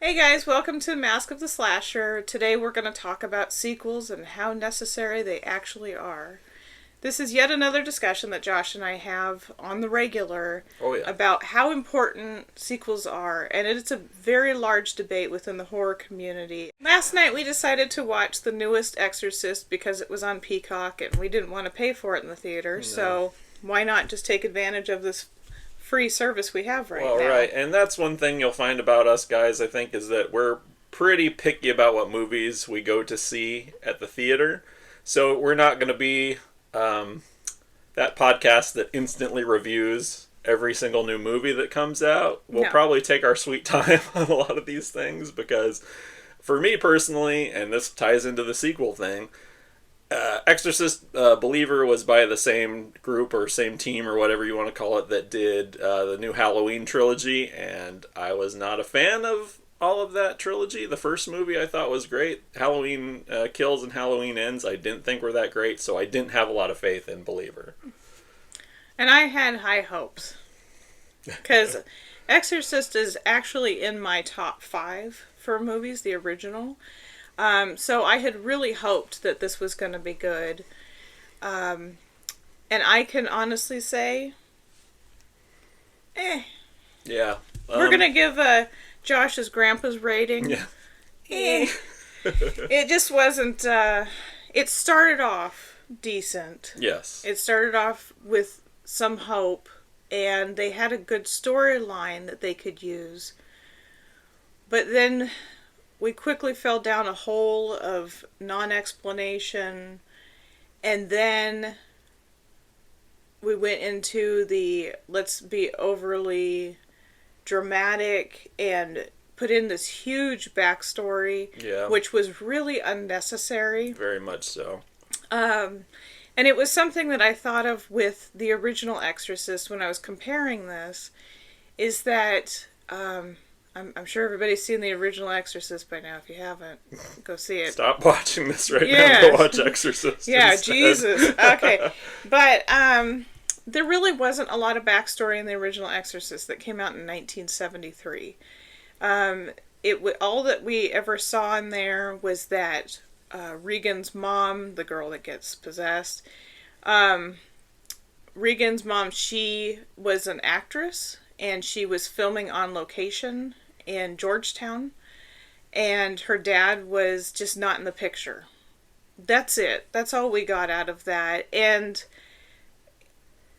Hey guys, welcome to Mask of the Slasher. Today we're going to talk about sequels and how necessary they actually are. This is yet another discussion that Josh and I have on the regular about how important sequels are, and it's a very large debate within the horror community. Last night we decided to watch the newest Exorcist because it was on Peacock and we didn't want to pay for it in the theater, so why not just take advantage of this free service we have right now. Right, and that's one thing you'll find about us guys, I think, is that we're pretty picky about what movies we go to see at the theater. So we're not going to be that podcast that instantly reviews every single new movie that comes out. We'll probably take our sweet time on a lot of these things because for me personally, and this ties into the sequel thing, Exorcist Believer was by the same group or same team or whatever you want to call it that did the new Halloween trilogy, and I was not a fan of all of that trilogy. The first movie I thought was great. Halloween Kills and Halloween Ends I didn't think were that great, so I didn't have a lot of faith in Believer. And I had high hopes. Because Exorcist is actually in my top 5 for movies, the original. So I had really hoped that this was going to be good. And I can honestly say, Yeah. We're going to give Josh's grandpa's rating. Yeah. It just wasn't, it started off decent. Yes. It started off with some hope, and they had a good storyline that they could use. But then we quickly fell down a hole of non-explanation, and then we went into the let's be overly dramatic and put in this huge backstory, which was really unnecessary. Very much so. And it was something that I thought of with the original Exorcist when I was comparing this, is that I'm sure everybody's seen the original Exorcist by now. If you haven't, go see it. Stop watching this right now. Go watch Exorcist. Yeah, instead. Jesus. Okay. But there really wasn't a lot of backstory in the original Exorcist that came out in 1973. All that we ever saw in there was that Regan's mom, the girl that gets possessed, Regan's mom, she was an actress, and she was filming on location in Georgetown, and her dad was just not in the picture. That's it. That's all we got out of that. And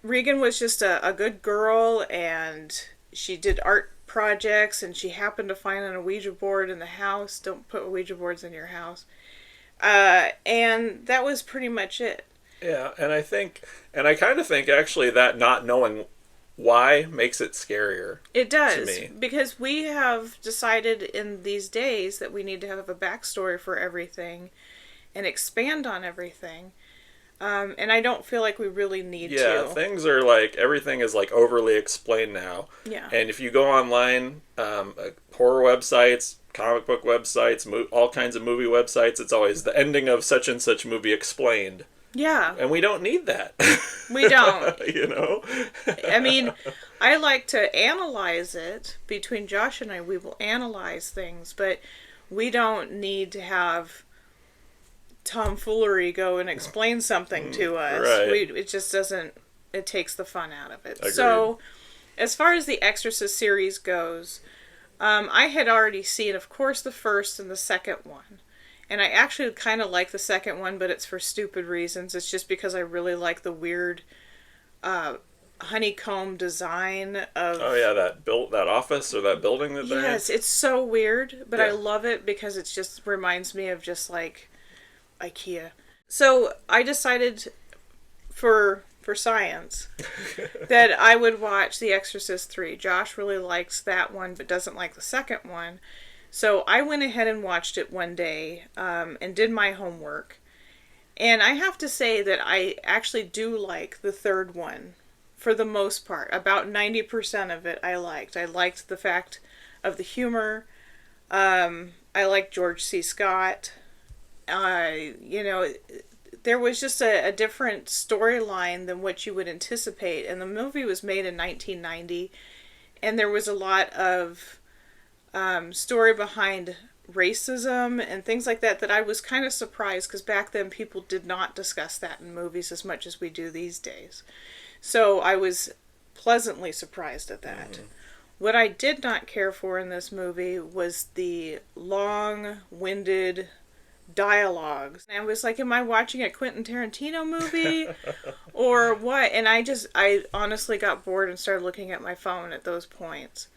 Regan was just a good girl, and she did art projects, and she happened to find a Ouija board in the house. Don't put Ouija boards in your house. And that was pretty much it. Yeah, and I kind of think actually that not knowing why makes it scarier. It does, to me. Because we have decided in these days that we need to have a backstory for everything and expand on everything. And I don't feel like we really need to. Yeah, things are like, everything is like overly explained now. Yeah. And if you go online, horror websites, comic book websites, all kinds of movie websites, it's always the ending of such and such movie explained. Yeah. And we don't need that. We don't. You know? I mean, I like to analyze it. Between Josh and I, we will analyze things, but we don't need to have tomfoolery go and explain something to us. Right. It just doesn't, it takes the fun out of it. Agreed. So, as far as the Exorcist series goes, I had already seen, of course, the first and the second one. And I actually kind of like the second one, but it's for stupid reasons. It's just because I really like the weird honeycomb design of... Oh yeah, that office or that building that they're in. Yes, it's so weird, but I love it because it just reminds me of just like IKEA. So I decided for science that I would watch The Exorcist 3. Josh really likes that one, but doesn't like the second one. So I went ahead and watched it one day and did my homework. And I have to say that I actually do like the third one for the most part. About 90% of it I liked. I liked the fact of the humor. I liked George C. Scott. There was just a different storyline than what you would anticipate. And the movie was made in 1990. And there was a lot of story behind racism and things like that I was kind of surprised, because back then people did not discuss that in movies as much as we do these days. So I was pleasantly surprised at that. Mm-hmm. What I did not care for in this movie was the long-winded dialogues. And I was like, am I watching a Quentin Tarantino movie or what? And I honestly got bored and started looking at my phone at those points.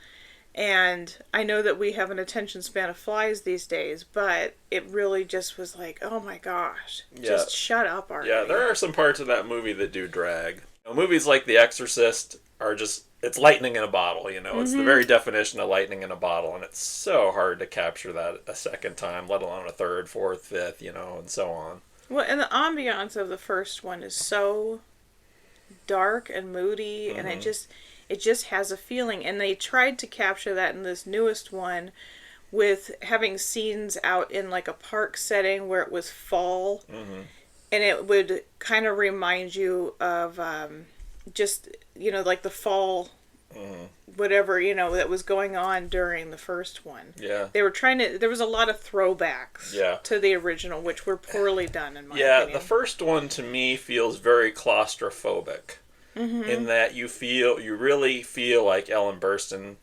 And I know that we have an attention span of flies these days, but it really just was like, oh my gosh, just shut up already. Yeah, there are some parts of that movie that do drag. Movies like The Exorcist are just, it's lightning in a bottle, you know. It's the very definition of lightning in a bottle, and it's so hard to capture that a second time, let alone a third, fourth, fifth, you know, and so on. Well, and the ambiance of the first one is so dark and moody, and it just has a feeling. And they tried to capture that in this newest one with having scenes out in like a park setting where it was fall. And it would kind of remind you of just, you know, like the fall, whatever, you know, that was going on during the first one. Yeah. They were trying to, there was a lot of throwbacks to the original, which were poorly done in my opinion. Yeah, the first one to me feels very claustrophobic. In that you really feel like Ellen Burstyn,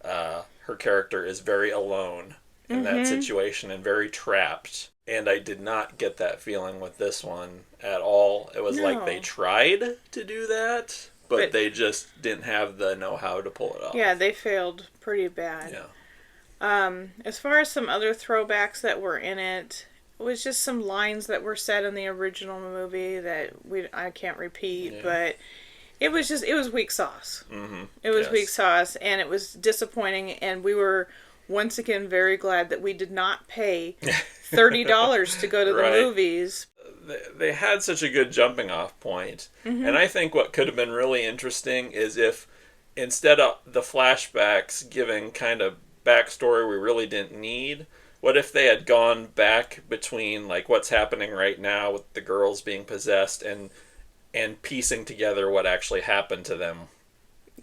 her character, is very alone in that situation and very trapped. And I did not get that feeling with this one at all. It was like they tried to do that, but they just didn't have the know-how to pull it off. Yeah, they failed pretty bad. Yeah. As far as some other throwbacks that were in it, it was just some lines that were said in the original movie that I can't repeat, but it was weak sauce. It was weak sauce, and it was disappointing, and we were once again very glad that we did not pay $30 to go to the movies. They had such a good jumping off point. And I think what could have been really interesting is if, instead of the flashbacks giving kind of backstory we really didn't need, what if they had gone back between like what's happening right now with the girls being possessed and piecing together what actually happened to them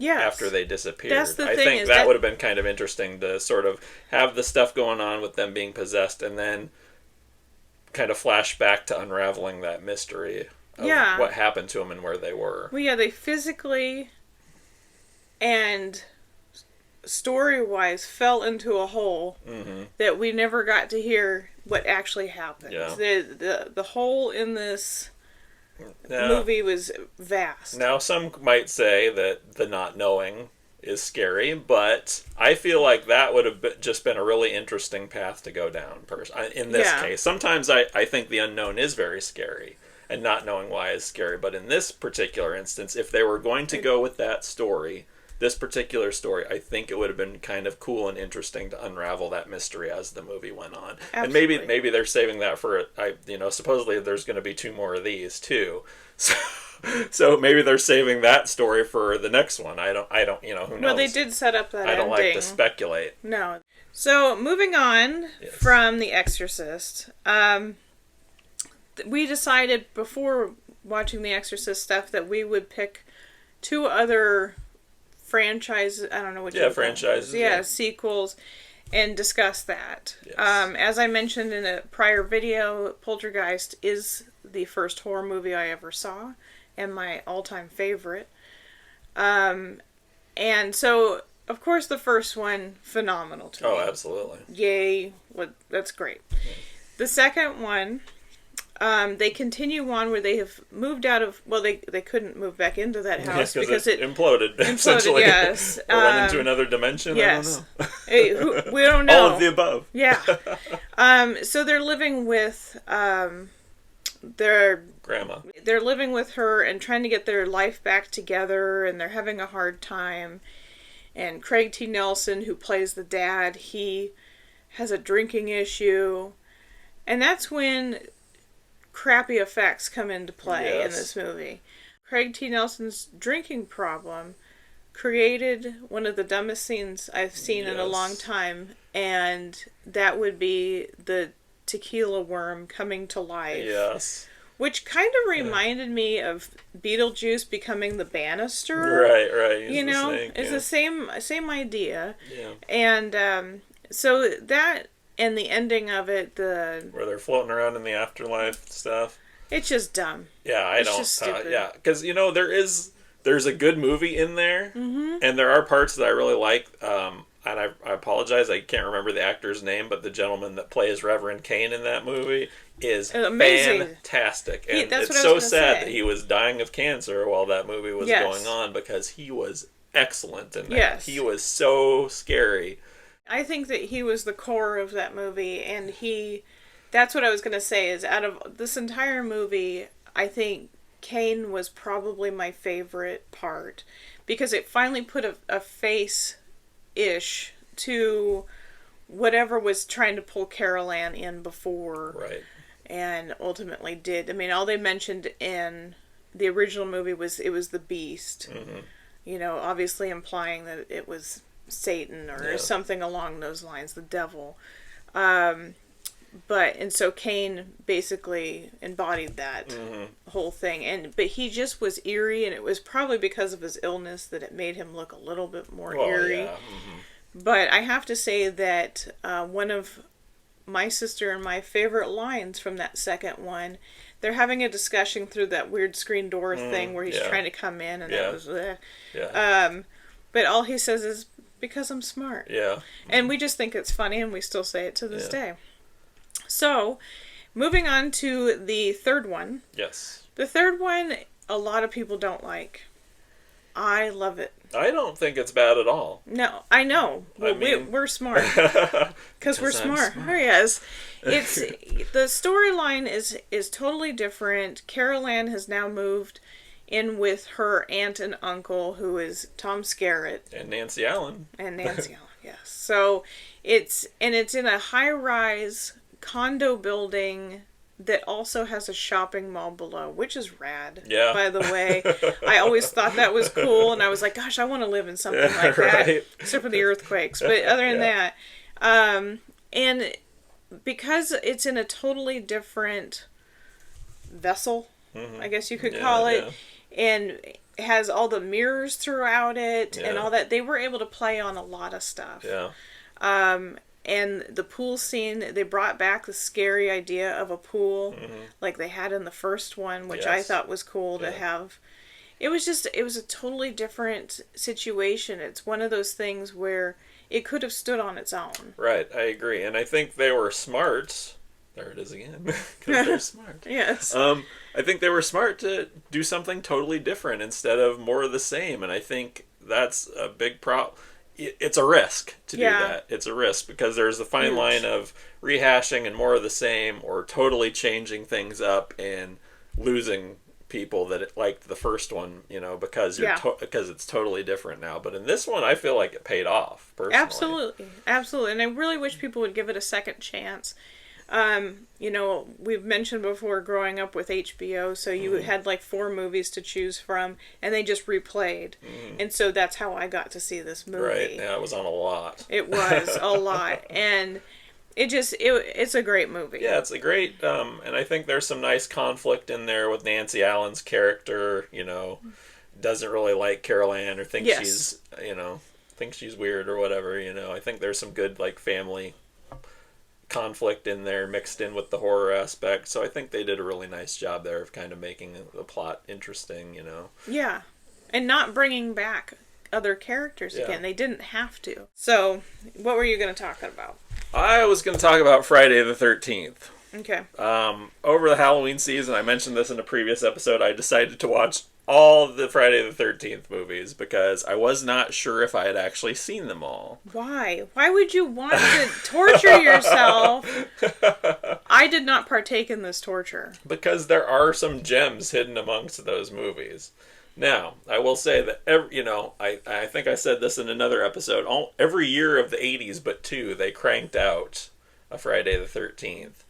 after they disappeared. That's the I thing, think that would have been kind of interesting to sort of have the stuff going on with them being possessed and then kind of flash back to unraveling that mystery of what happened to them and where they were. Well, yeah, they physically and story-wise fell into a hole that we never got to hear what actually happened. Yeah. The hole in this movie was vast. Now, some might say that the not knowing is scary, but I feel like that would have just been a really interesting path to go down in this case. Sometimes I think the unknown is very scary, and not knowing why is scary, but in this particular instance, if they were going to go with that story, this particular story, I think it would have been kind of cool and interesting to unravel that mystery as the movie went on. Absolutely. And maybe they're saving that for supposedly there's going to be 2 more of these too. So maybe they're saving that story for the next one. I don't, who knows? Well, they did set up that ending. I don't like to speculate. No. So moving on from The Exorcist, we decided before watching The Exorcist stuff that we would pick 2 other franchises, I don't know what you franchises. Sequels, and discuss that. Yes. As I mentioned in a prior video, Poltergeist is the first horror movie I ever saw, and my all-time favorite. And so, of course, the first one, phenomenal to me. Oh, absolutely. Yay. That's great. The second one, they continue on where they have moved out of... Well, they couldn't move back into that house because it imploded, essentially. Yes. Or went into another dimension. Yes. I don't know. We don't know. All of the above. Yeah. So they're living with their grandma. They're living with her and trying to get their life back together, and they're having a hard time. And Craig T. Nelson, who plays the dad, he has a drinking issue. And that's when crappy effects come into play in this movie. Craig T. Nelson's drinking problem created one of the dumbest scenes I've seen in a long time, and that would be the tequila worm coming to life. Yes. Which kind of reminded me of Beetlejuice becoming the banister. Right. It's the same idea. Yeah. And So that and the ending of it, where they're floating around in the afterlife stuff. It's just dumb. Yeah, It's just stupid. Yeah, because there's a good movie in there, and there are parts that I really like. And I apologize, I can't remember the actor's name, but the gentleman that plays Reverend Cain in that movie is amazing. Fantastic. And that's it's so sad that he was dying of cancer while that movie was going on, because he was excellent in that. Yes. He was so scary. I think that he was the core of that movie, and that's what I was going to say, is out of this entire movie, I think Cain was probably my favorite part, because it finally put a face-ish to whatever was trying to pull Carol Ann in before. Right. And ultimately did. I mean, all they mentioned in the original movie was it was the beast. Mm-hmm. You know, obviously implying that it was Satan or something along those lines, the devil. And so Cain basically embodied that whole thing. But he just was eerie, and it was probably because of his illness that it made him look a little bit more eerie. Yeah. Mm-hmm. But I have to say that one of my sister and my favorite lines from that second one, they're having a discussion through that weird screen door thing where he's trying to come in, and that was but all he says is, because I'm smart. Yeah. And we just think it's funny, and we still say it to this day. So, moving on to the third one. Yes. The third one, a lot of people don't like. I love it. I don't think it's bad at all. No, I know. Well, we're smart. Because we're smart. Oh, yes. It's the storyline is totally different. Carol Ann has now moved in with her aunt and uncle, who is Tom Skerritt. And Nancy Allen. Yes. So it's in a high-rise condo building that also has a shopping mall below, which is rad. Yeah. By the way, I always thought that was cool, and I was like, gosh, I want to live in something like that, except for the earthquakes. But other than that, and because it's in a totally different vessel, I guess you could call it, and has all the mirrors throughout it and all that, they were able to play on a lot of stuff. Yeah. And the pool scene, they brought back the scary idea of a pool like they had in the first one, which I thought was cool to have. It was a totally different situation. It's one of those things where it could have stood on its own. Right, I agree. And I think they were smart. There it is again. Because they're smart. Yes. I think they were smart to do something totally different instead of more of the same. And I think that's a big problem. It's a risk to do that. It's a risk because there's a fine line of rehashing and more of the same, or totally changing things up and losing people that liked the first one, because because it's totally different now. But in this one, I feel like it paid off personally. Absolutely, and I really wish people would give it a second chance. We've mentioned before growing up with HBO, so you had like 4 movies to choose from, and they just replayed. And so that's how I got to see this movie. Right, yeah, it was on a lot. It was a lot, and it's a great movie. Yeah, it's a great, and I think there's some nice conflict in there with Nancy Allen's character, doesn't really like Carol Ann or thinks she's weird or whatever, I think there's some good, like, family conflict in there mixed in with the horror aspect, so I think they did a really nice job there of kind of making the plot interesting, Yeah, and not bringing back other characters again. They didn't have to. So, what were you going to talk about? I was going to talk about Friday the 13th. Okay. Over the Halloween season, I mentioned this in a previous episode, I decided to watch all the Friday the 13th movies because I was not sure if I had actually seen them all. Why? Why would you want to torture yourself? I did not partake in this torture. Because there are some gems hidden amongst those movies. Now, I will say that, I think I said this in another episode, every year of the 80s but 2, they cranked out a Friday the 13th.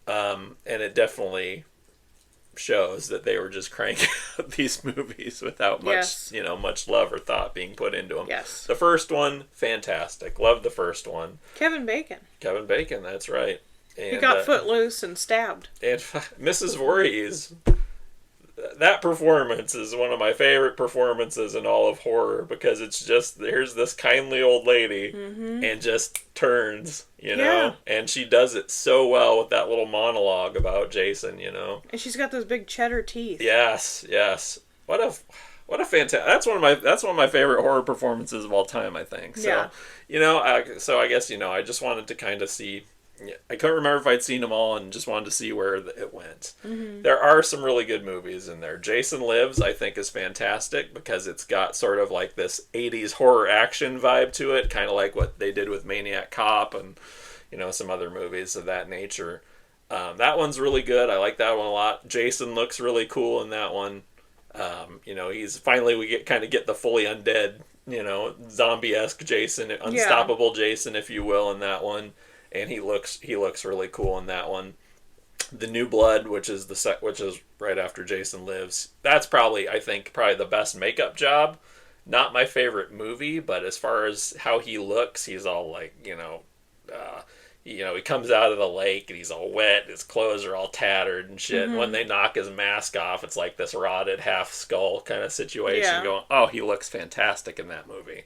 And it definitely shows that they were just cranking out these movies without much, much love or thought being put into them. Yes. The first one, fantastic. Loved the first one. Kevin Bacon, that's right. And, he got footloose and stabbed. And Mrs. Voorhees, that performance is one of my favorite performances in all of horror, because it's just, there's this kindly old lady and just turns, Yeah. and she does it so well with that little monologue about Jason, And she's got those big cheddar teeth. Yes, yes. What a fantastic. That's one of my favorite horror performances of all time, I think. So, Yeah. so I guess, I just wanted to kind of see. I couldn't remember if I'd seen them all, and just wanted to see where it went. There are some really good movies in there. Jason Lives, I think, is fantastic because it's got sort of like this 80s horror action vibe to it, kind of like what they did with Maniac Cop and, some other movies of that nature. That one's really good. I like that one a lot. Jason looks really cool in that one. He's finally, we get the fully undead, zombie-esque Jason, unstoppable Jason, if you will, in that one. And he looks really cool in that one. The New Blood, which is right after Jason Lives, that's probably the best makeup job. Not my favorite movie, but as far as how he looks, he's all like, he comes out of the lake and he's all wet. His clothes are all tattered and shit. And when they knock his mask off, it's like this rotted half skull kind of situation. Yeah. Going, oh, he looks fantastic in that movie.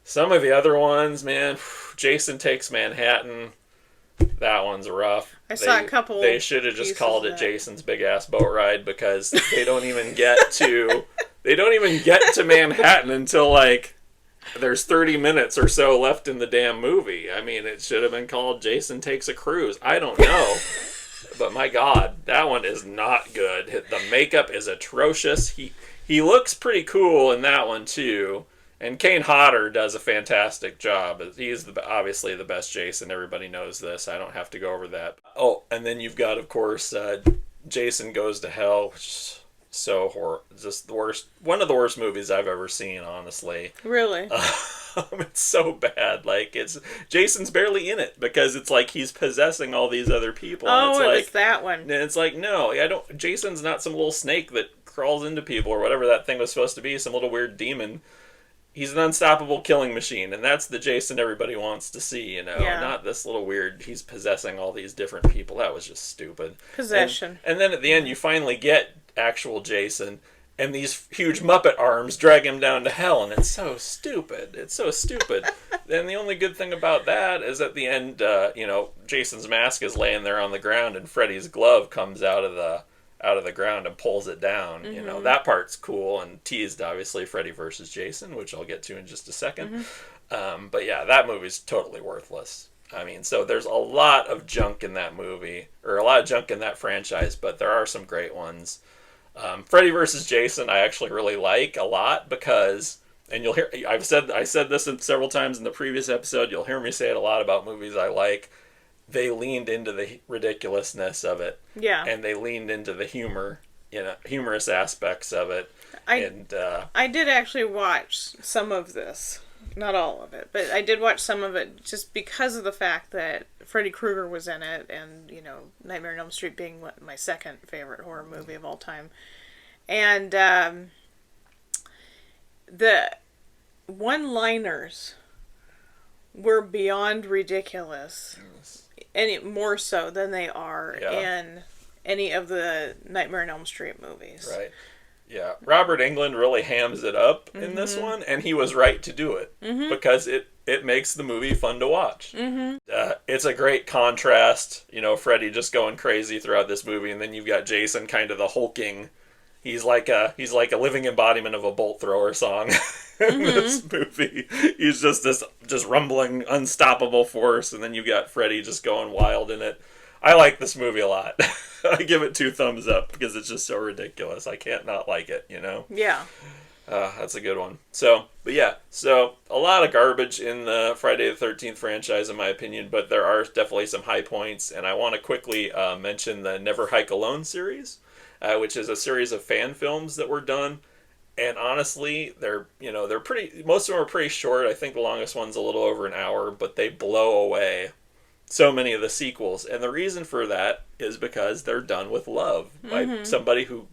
Some of the other ones, man, Jason Takes Manhattan. That one's rough. I saw a couple. They should have just called it Jason's Big Ass Boat Ride, because they don't even get to Manhattan until like there's 30 minutes or so left in the damn movie. I mean, it should have been called Jason Takes a Cruise. I don't know. But my God, that one is not good. The makeup is atrocious. He looks pretty cool in that one too. And Kane Hodder does a fantastic job. He's obviously the best Jason. Everybody knows this. I don't have to go over that. Oh, and then you've got, of course, Jason Goes to Hell, which is just the worst. One of the worst movies I've ever seen, honestly. Really? It's so bad. Like, Jason's barely in it, because it's like he's possessing all these other people. Oh, it's it like, was that one. And it's like, no, Jason's not some little snake that crawls into people or whatever that thing was supposed to be. Some little weird demon. He's an unstoppable killing machine, and that's the Jason everybody wants to see, Yeah. Not this little weird, he's possessing all these different people. That was just stupid. Possession. And then at the end, you finally get actual Jason, and these huge Muppet arms drag him down to hell, and it's so stupid. It's so stupid. And the only good thing about that is at the end, Jason's mask is laying there on the ground, and Freddy's glove comes out of the ground and pulls it down. That part's cool and teased, obviously, Freddy versus Jason, which I'll get to in just a second. But yeah, that movie's totally worthless. I mean, so there's a lot of junk in that movie, or a lot of junk in that franchise, but there are some great ones. Freddy versus Jason I actually really like a lot, because, and you'll hear, I said this several times in the previous episode, you'll hear me say it a lot about movies I like. They leaned into the ridiculousness of it. Yeah. And they leaned into the humorous aspects of it. I did actually watch some of this. Not all of it, but I did watch some of it just because of the fact that Freddy Krueger was in it, and, Nightmare on Elm Street being my second favorite horror movie of all time. And the one-liners were beyond ridiculous. Yes. And more so than they are in any of the Nightmare on Elm Street movies. Right. Yeah. Robert Englund really hams it up in this one, and he was right to do it, because it makes the movie fun to watch. It's a great contrast, Freddy just going crazy throughout this movie, and then you've got Jason kind of the hulking. He's like a living embodiment of a bolt thrower song in this movie. He's just rumbling, unstoppable force, and then you've got Freddy just going wild in it. I like this movie a lot. I give it 2 thumbs up because it's just so ridiculous. I can't not like it, Yeah. That's a good one. So a lot of garbage in the Friday the 13th franchise, in my opinion, but there are definitely some high points, and I want to quickly mention the Never Hike Alone series, which is a series of fan films that were done. And honestly, they're pretty, most of them are pretty short. I think the longest one's a little over an hour, but they blow away so many of the sequels. And the reason for that is because they're done with love by somebody who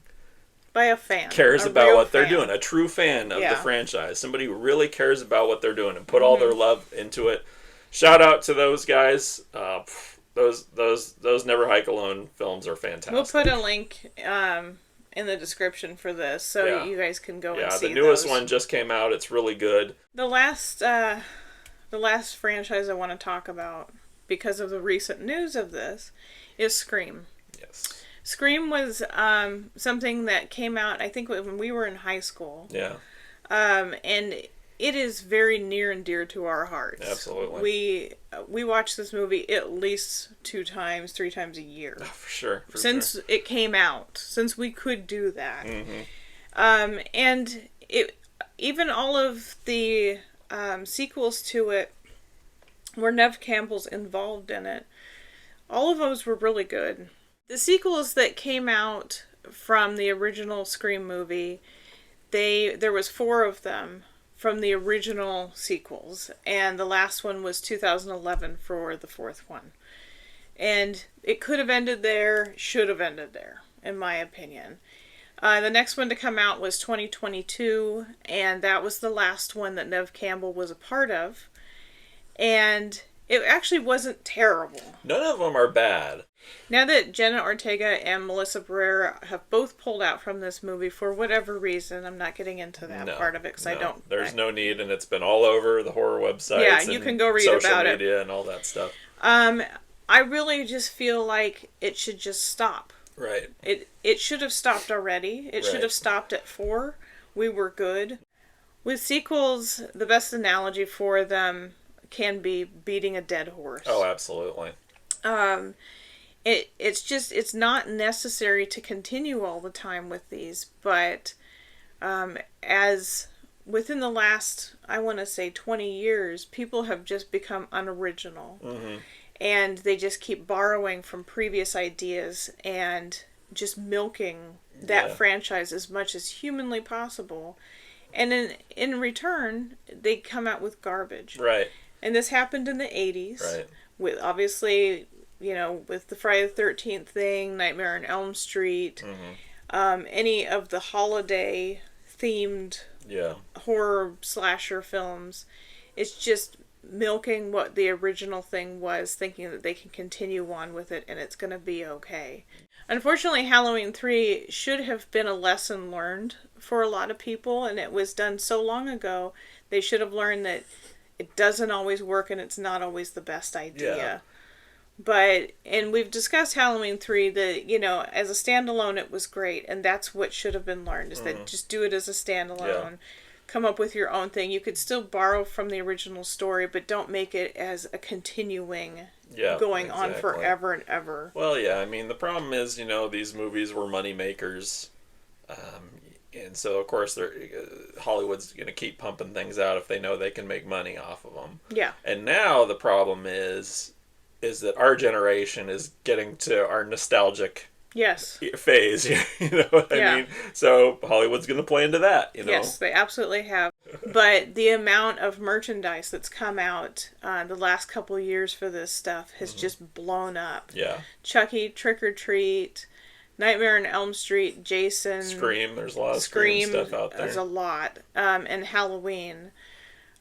by a fan cares about what they're doing, a true fan of the franchise, somebody who really cares about what they're doing and put all their love into it. Shout out to those guys. those Never Hike Alone films are fantastic. We'll put a link in the description for this, so you guys can go and see the newest those. one just came out. It's really good. The last franchise I want to talk about, because of the recent news of this, is Scream. Yes. Scream was something that came out, I think, when we were in high school. Yeah. And it is very near and dear to our hearts. Absolutely. We watch this movie at least 3 times a year. Oh, for sure. Since it came out. Since we could do that. Mm-hmm. And even all of the sequels to it, where Neve Campbell's involved in it, all of those were really good. The sequels that came out from the original Scream movie, there was 4 of them from the original sequels, and the last one was 2011 for the 4th one. And it could have ended there, should have ended there, in my opinion. The next one to come out was 2022, and that was the last one that Neve Campbell was a part of. And it actually wasn't terrible. None of them are bad. Now that Jenna Ortega and Melissa Barrera have both pulled out from this movie for whatever reason, I'm not getting into that part of it because I don't. There's no need, and it's been all over the horror websites. Yeah, you can go read about it. Social media and all that stuff. I really just feel like it should just stop. Right. It should have stopped already. It should have stopped at 4. We were good. With sequels, the best analogy for them can be beating a dead horse. Oh, absolutely. It's not necessary to continue all the time with these, but as within the last, I want to say 20 years, people have just become unoriginal. Mm-hmm. And they just keep borrowing from previous ideas and just milking that franchise as much as humanly possible. And in return, they come out with garbage. Right. And this happened in the 80s. Right. With, obviously, with the Friday the 13th thing, Nightmare on Elm Street, any of the holiday-themed horror slasher films. It's just milking what the original thing was, thinking that they can continue on with it and it's going to be okay. Unfortunately, Halloween 3 should have been a lesson learned for a lot of people, and it was done so long ago, they should have learned that it doesn't always work and it's not always the best idea. Yeah. And we've discussed Halloween 3, that, as a standalone it was great, and that's what should have been learned, is that just do it as a standalone. Yeah. Come up with your own thing. You could still borrow from the original story, but don't make it as a continuing going on forever and ever. Well, yeah, I mean, the problem is, these movies were money makers. And so, of course, Hollywood's going to keep pumping things out if they know they can make money off of them. Yeah. And now the problem is that our generation is getting to our nostalgic phase. You know what I mean? So Hollywood's going to play into that. Yes, they absolutely have. But the amount of merchandise that's come out the last couple of years for this stuff has just blown up. Yeah. Chucky, Trick or Treat, Nightmare on Elm Street, Jason, Scream. There's a lot of Scream stuff out there. There's a lot, and Halloween,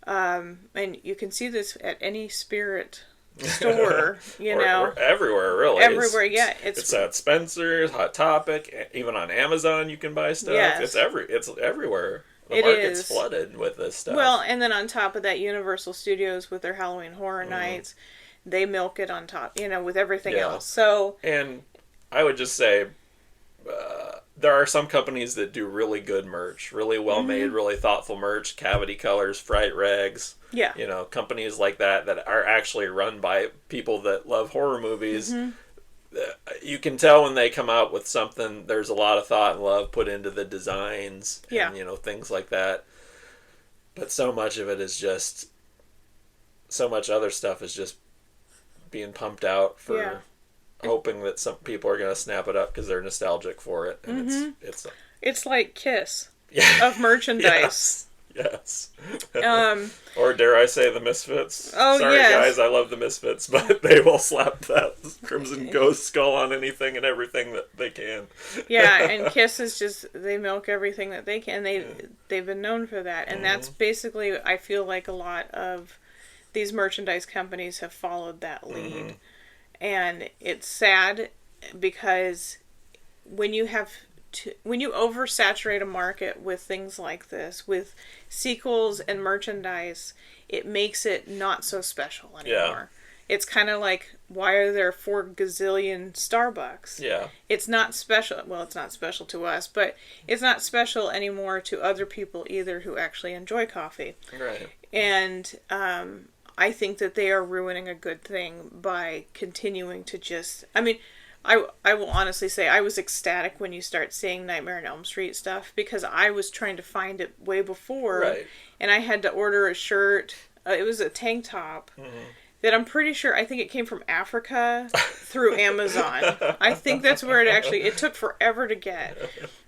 and you can see this at any Spirit store, or everywhere, really. Everywhere, It's at Spencer's, Hot Topic, even on Amazon you can buy stuff. Yes. It's everywhere. The market's flooded with this stuff. Well, and then on top of that, Universal Studios with their Halloween Horror Nights, they milk it on top, with everything else. So, and I would just say, there are some companies that do really good merch, really well-made, really thoughtful merch, Cavity Colors, Fright Rags. Yeah. Companies like that are actually run by people that love horror movies. Mm-hmm. You can tell when they come out with something, there's a lot of thought and love put into the designs and, things like that. But so much of it is just, so much other stuff is just being pumped out for hoping that some people are going to snap it up because they're nostalgic for it. And it's like Kiss of merchandise. Yes. Or dare I say the Misfits. Oh, sorry, guys, I love the Misfits, but they will slap that Crimson Ghost skull on anything and everything that they can. Yeah, and Kiss is just, they milk everything that they can. They've been known for that. And that's basically, I feel like a lot of these merchandise companies have followed that lead. And it's sad because when you oversaturate a market with things like this, with sequels and merchandise, it makes it not so special anymore. Yeah. It's kind of like, why are there 4 gazillion Starbucks? Yeah. It's not special. Well, it's not special to us, but it's not special anymore to other people either who actually enjoy coffee. Right. And I think that they are ruining a good thing by continuing to just... I mean, I will honestly say I was ecstatic when you start seeing Nightmare on Elm Street stuff, because I was trying to find it way before. Right. And I had to order a shirt. It was a tank top. Mm-hmm. That I'm pretty sure, I think it came from Africa through Amazon. I think that's where it took forever to get.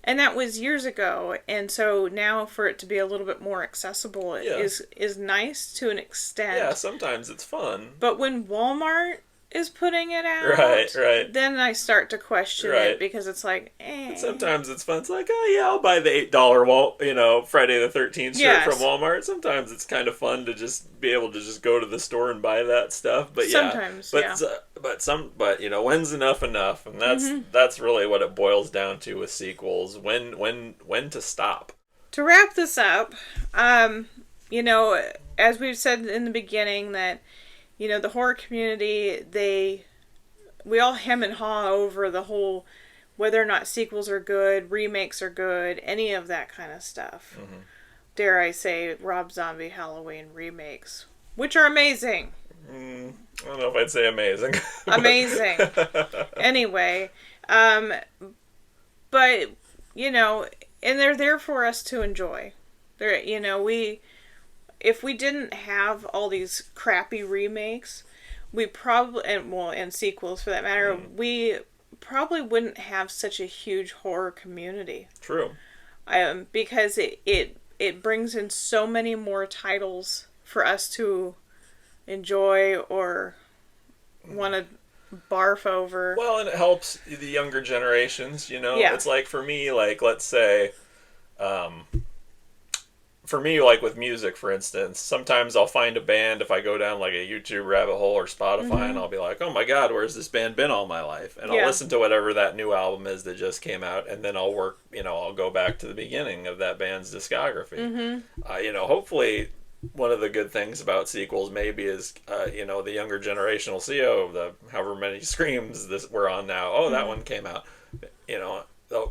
And that was years ago. And so now for it to be a little bit more accessible is nice to an extent. Yeah, sometimes it's fun. But when Walmart is putting it out, right. then I start to question it, because it's like, And sometimes it's fun. It's like, oh yeah, I'll buy the $8 Friday the 13th shirt from Walmart. Sometimes it's kind of fun to just be able to just go to the store and buy that stuff. But sometimes, but when's enough? And that's really what it boils down to with sequels. When to stop. To wrap this up, as we've said in the beginning, that the horror community, we all hem and haw over the whole, whether or not sequels are good, remakes are good, any of that kind of stuff. Mm-hmm. Dare I say, Rob Zombie Halloween remakes, which are amazing. I don't know if I'd say amazing. Amazing. Anyway, but, and they're there for us to enjoy. If we didn't have all these crappy remakes, we probably, and sequels for that matter, we probably wouldn't have such a huge horror community. True. Because it brings in so many more titles for us to enjoy or want to barf over. Well, and it helps the younger generations, Yeah. It's like, for me, like, let's say, for me, like with music, for instance, sometimes I'll find a band if I go down like a YouTube rabbit hole or Spotify, and I'll be like, oh my God, where's this band been all my life? And I'll listen to whatever that new album is that just came out, and then I'll I'll go back to the beginning of that band's discography. Mm-hmm. Hopefully one of the good things about sequels maybe is, the younger generation will see, the however many Screams we're on now. Oh, that one came out.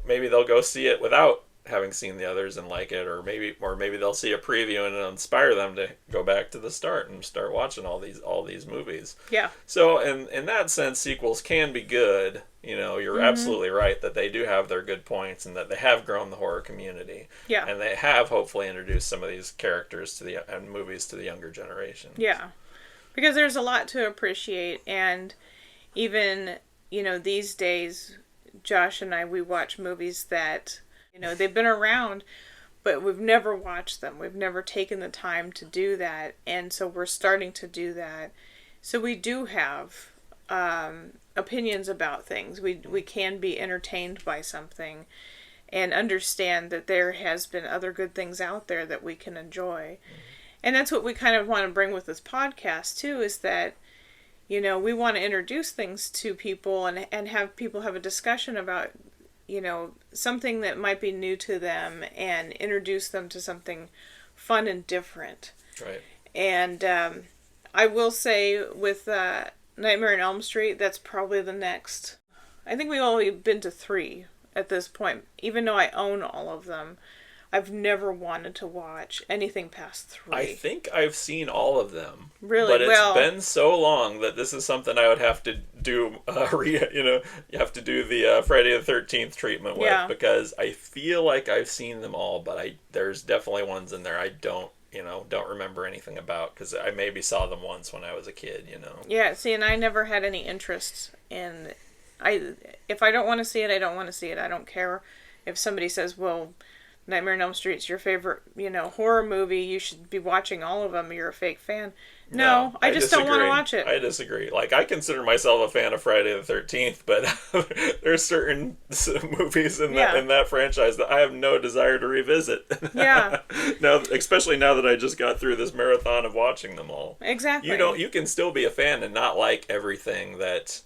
Maybe they'll go see it without having seen the others and like it, or maybe they'll see a preview and it'll inspire them to go back to the start and start watching all these movies. Yeah. So in that sense, sequels can be good. You're absolutely right that they do have their good points and that they have grown the horror community. Yeah. And they have hopefully introduced some of these characters and movies to the younger generation. Yeah. Because there's a lot to appreciate, and even, these days, Josh and I, we watch movies that they've been around, but we've never watched them. We've never taken the time to do that. And so we're starting to do that. So we do have opinions about things. We can be entertained by something and understand that there has been other good things out there that we can enjoy. And that's what we kind of want to bring with this podcast too, is that, we want to introduce things to people and have people have a discussion about something that might be new to them and introduce them to something fun and different. Right. And I will say with Nightmare on Elm Street, that's probably the next. I think we've only been to 3 at this point. Even though I own all of them, I've never wanted to watch anything past 3. I think I've seen all of them. Really? But it's been so long that this is something I would have to do, you have to do the Friday the 13th treatment with, because I feel like I've seen them all, but there's definitely ones in there I don't remember anything about, because I maybe saw them once when I was a kid, Yeah, see, and I never had any interest in... If I don't want to see it, I don't want to see it. I don't care if somebody says, well... Nightmare on Elm Street's your favorite, horror movie. You should be watching all of them. You're a fake fan. No, I just don't want to watch it. I disagree. Like, I consider myself a fan of Friday the 13th, but there's certain movies in that franchise that I have no desire to revisit. Yeah. Now, especially now that I just got through this marathon of watching them all. Exactly. You can still be a fan and not like everything that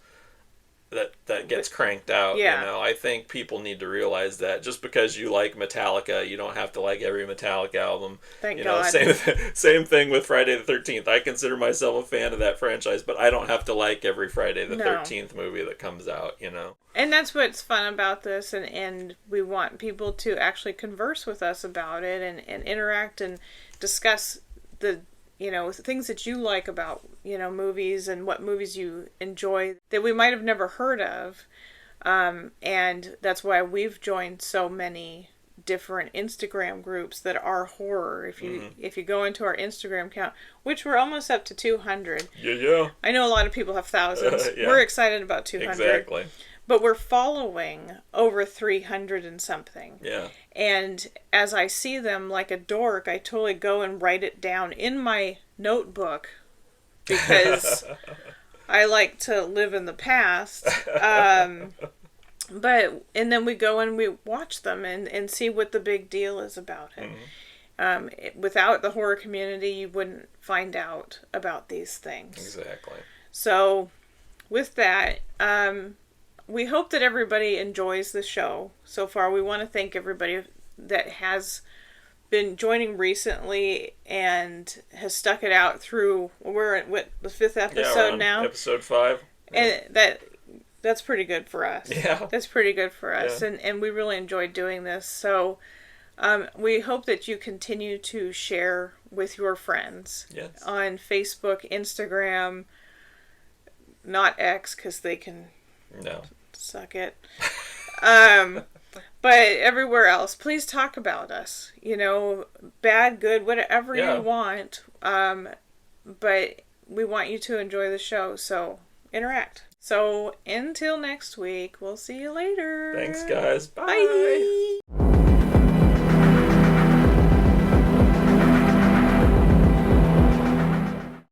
that gets cranked out. Yeah. You know, I think people need to realize that just because you like Metallica, you don't have to like every Metallica album. Thank God. Same thing with Friday the 13th. I consider myself a fan of that franchise, but I don't have to like every Friday the 13th movie that comes out, you know. And that's what's fun about this, and we want people to actually converse with us about it and interact and discuss the things that you like about, movies and what movies you enjoy that we might have never heard of. And that's why we've joined so many different Instagram groups that are horror. If you go into our Instagram account, which we're almost up to 200. Yeah. I know a lot of people have thousands. Yeah. We're excited about 200. Exactly. But we're following over 300 and something. Yeah. And as I see them like a dork, I totally go and write it down in my notebook because I like to live in the past. And then we go and we watch them and see what the big deal is about it. Mm-hmm. Without the horror community, you wouldn't find out about these things. Exactly. So with that, we hope that everybody enjoys the show so far. We want to thank everybody that has been joining recently and has stuck it out through. We're at the 5th episode now. Episode 5. And that's pretty good for us. Yeah. That's pretty good for us. Yeah. And we really enjoyed doing this. So we hope that you continue to share with your friends. Yes. On Facebook, Instagram, not X, because they can... No. Suck it. But everywhere else, please talk about us. Bad, good, whatever you want. But we want you to enjoy the show, so interact. So until next week, we'll see you later. Thanks, guys. Bye. Bye.